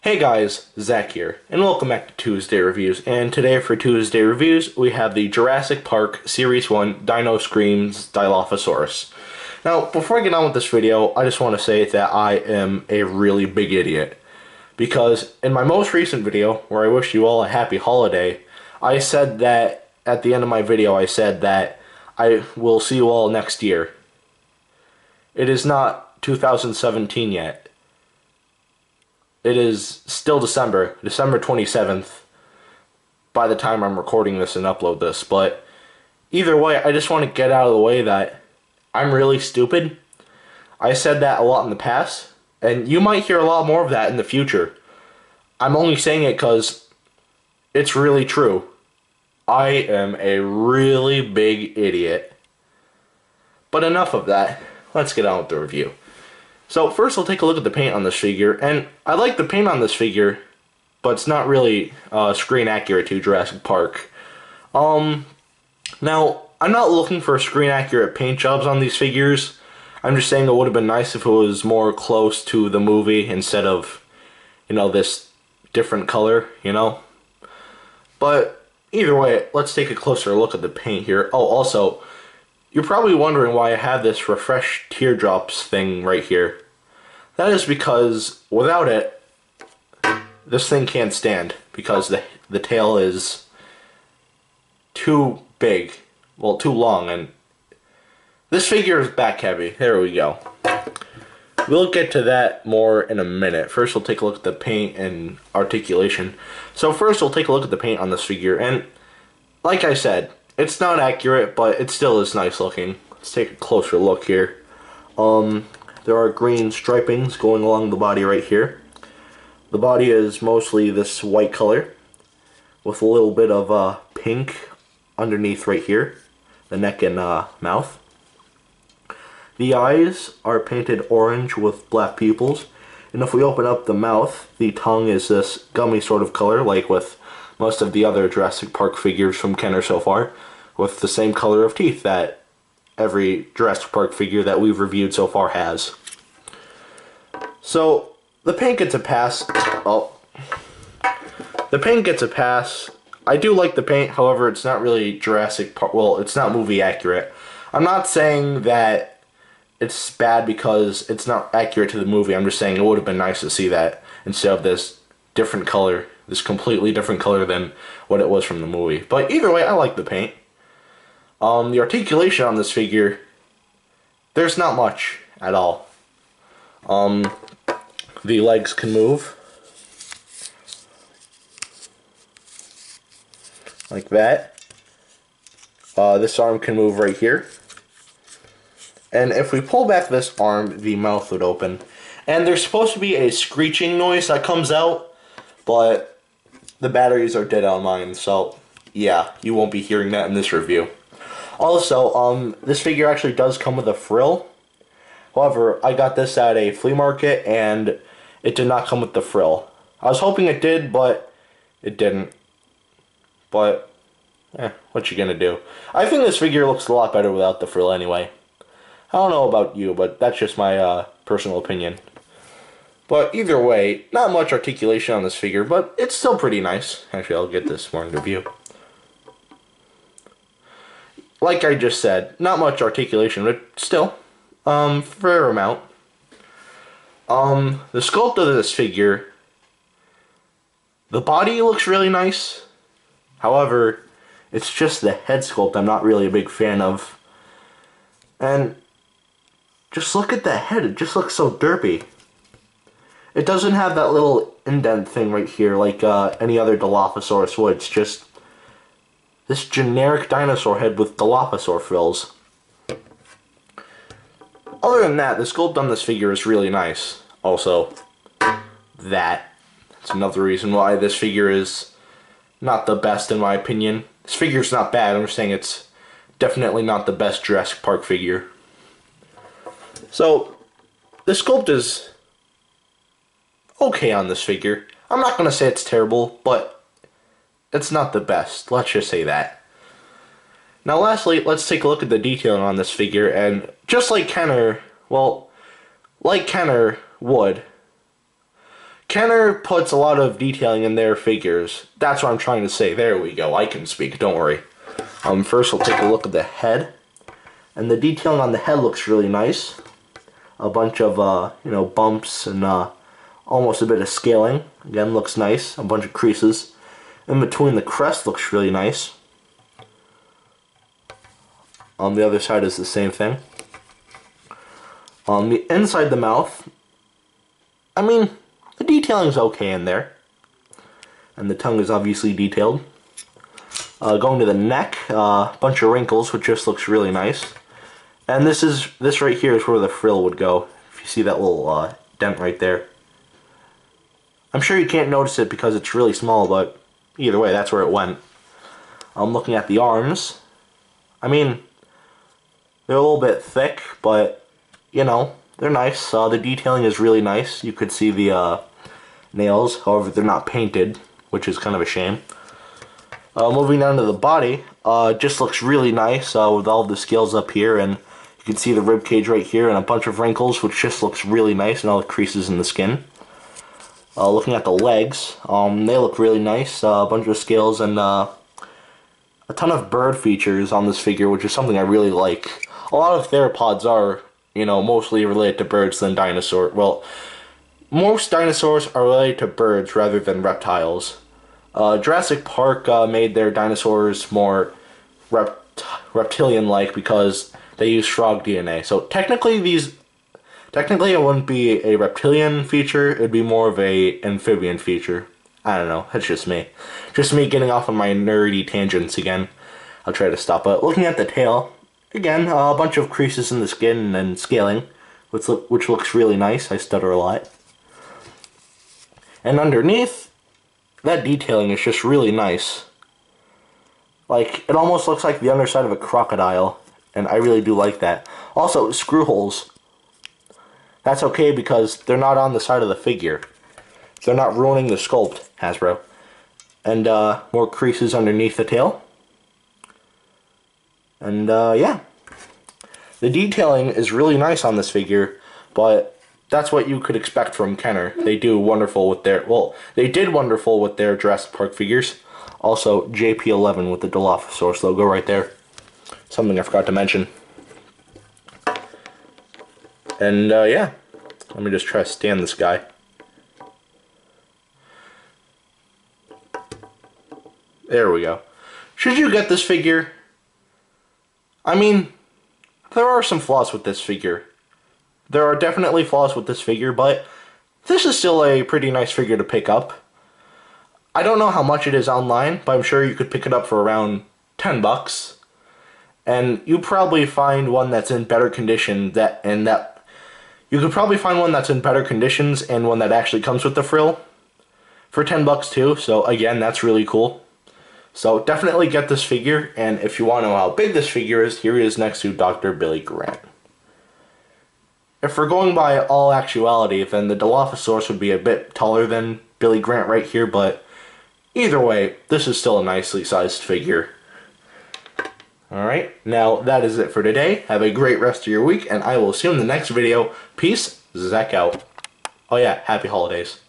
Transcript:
Hey guys, Zach here, and welcome back to Tuesday Reviews. And today for Tuesday Reviews, we have the Jurassic Park Series 1 Dino Screams Dilophosaurus. Now, before I get on with this video, I just want to say that I am a really big idiot. Because in my most recent video, where I wish you all a happy holiday, I said that, at the end of my video, I said that I will see you all next year. It is not 2017 yet. It is still December 27th, by the time I'm recording this and upload this, but either way, I just want to get out of the way that I'm really stupid. I said that a lot in the past, and you might hear a lot more of that in the future. I'm only saying it because it's really true. I am a really big idiot. But enough of that. Let's get on with the review. So first we'll take a look at the paint on this figure, and I like the paint on this figure, but it's not really screen accurate to Jurassic Park. Now, I'm not looking for screen accurate paint jobs on these figures. I'm just saying it would have been nice if it was more close to the movie instead of, this different color, But either way, let's take a closer look at the paint here. Oh, also, you're probably wondering why I have this refresh teardrops thing right here. That is because without it, this thing can't stand, because the tail is too big, well, too long, and this figure is back heavy. There we go. We'll get to that more in a minute. First we'll take a look at the paint and articulation. So first we'll take a look at the paint on this figure, and like I said, it's not accurate, but it still is nice looking. Let's take a closer look here. There are green stripings going along the body right here. The body is mostly this white color with a little bit of pink underneath right here, the neck and mouth. The eyes are painted orange with black pupils, and if we open up the mouth, the tongue is this gummy sort of color, like with most of the other Jurassic Park figures from Kenner so far, with the same color of teeth that every Jurassic Park figure that we've reviewed so far has. So, the paint gets a pass. Oh. The paint gets a pass. I do like the paint, however, it's not really Jurassic Park, well, it's not movie accurate. I'm not saying that it's bad because it's not accurate to the movie, I'm just saying it would have been nice to see that instead of this different color, this completely different color than what it was from the movie. But either way, I like the paint. The articulation on this figure, there's not much at all. The legs can move. Like that. This arm can move right here. And if we pull back this arm, the mouth would open. And there's supposed to be a screeching noise that comes out, but the batteries are dead on mine, so yeah, you won't be hearing that in this review. Also, this figure actually does come with a frill. However, I got this at a flea market, and it did not come with the frill. I was hoping it did, but it didn't. But, what you gonna do? I think this figure looks a lot better without the frill anyway. I don't know about you, but that's just my personal opinion. But either way, not much articulation on this figure, but it's still pretty nice. Actually, I'll get this more into view. Like I just said, not much articulation, but still, fair amount. The sculpt of this figure, the body looks really nice. However, it's just the head sculpt I'm not really a big fan of. And just look at the head, it just looks so derpy. It doesn't have that little indent thing right here like any other Dilophosaurus would. It's just this generic dinosaur head with Dilophosaur frills. Other than that, the sculpt on this figure is really nice. Also, that's another reason why this figure is not the best in my opinion. This figure's not bad, I'm just saying it's definitely not the best Jurassic Park figure. So, the sculpt is okay on this figure. I'm not going to say it's terrible, but it's not the best. Let's just say that. Now lastly, let's take a look at the detailing on this figure, and just like Kenner, well, like Kenner would, Kenner puts a lot of detailing in their figures. That's what I'm trying to say. There we go. I can speak. Don't worry. First, we'll take a look at the head. And the detailing on the head looks really nice. A bunch of, bumps and almost a bit of scaling. Again, looks nice. A bunch of creases. In between the crest looks really nice. On the other side is the same thing. On the inside of the mouth, I mean, the detailing's okay in there. And the tongue is obviously detailed. Going to the neck, a bunch of wrinkles, which just looks really nice. And this right here is where the frill would go. If you see that little dent right there. I'm sure you can't notice it because it's really small, but either way, that's where it went. I'm looking at the arms. I mean, they're a little bit thick, but, you know, they're nice. The detailing is really nice. You could see the nails, however, they're not painted, which is kind of a shame. Moving down to the body, just looks really nice with all the scales up here, and you can see the rib cage right here and a bunch of wrinkles, which just looks really nice, and all the creases in the skin. Looking at the legs, they look really nice. A bunch of scales and a ton of bird features on this figure, which is something I really like. A lot of theropods are, mostly related to birds than dinosaurs. Well, most dinosaurs are related to birds rather than reptiles. Jurassic Park made their dinosaurs more reptilian-like because they use frog DNA. So technically it wouldn't be a reptilian feature, it'd be more of a amphibian feature. I don't know, that's just me. Just me getting off on my nerdy tangents again. I'll try to stop it. Looking at the tail, again, a bunch of creases in the skin and scaling, which looks really nice. I stutter a lot. And underneath, that detailing is just really nice. Like, it almost looks like the underside of a crocodile, and I really do like that. Also, screw holes. That's okay because they're not on the side of the figure. They're not ruining the sculpt, Hasbro. And more creases underneath the tail. And yeah. The detailing is really nice on this figure, but that's what you could expect from Kenner. They do wonderful with their, well, they did wonderful with their Jurassic Park figures. Also, JP11 with the Dilophosaurus logo right there. Something I forgot to mention. And yeah, let me just try to stand this guy. There we go. Should you get this figure? I mean, there are some flaws with this figure. There are definitely flaws with this figure, but this is still a pretty nice figure to pick up. I don't know how much it is online, but I'm sure you could pick it up for around 10 bucks. And you probably find one that's in better condition you could probably find one that's in better conditions and one that actually comes with the frill for 10 bucks too. So again, that's really cool. So definitely get this figure, and if you want to know how big this figure is, here he is next to Dr. Billy Grant. If we're going by all actuality, then the Dilophosaurus would be a bit taller than Billy Grant right here, but either way, this is still a nicely sized figure. Alright, now that is it for today. Have a great rest of your week, and I will see you in the next video. Peace, Zach out. Oh yeah, happy holidays.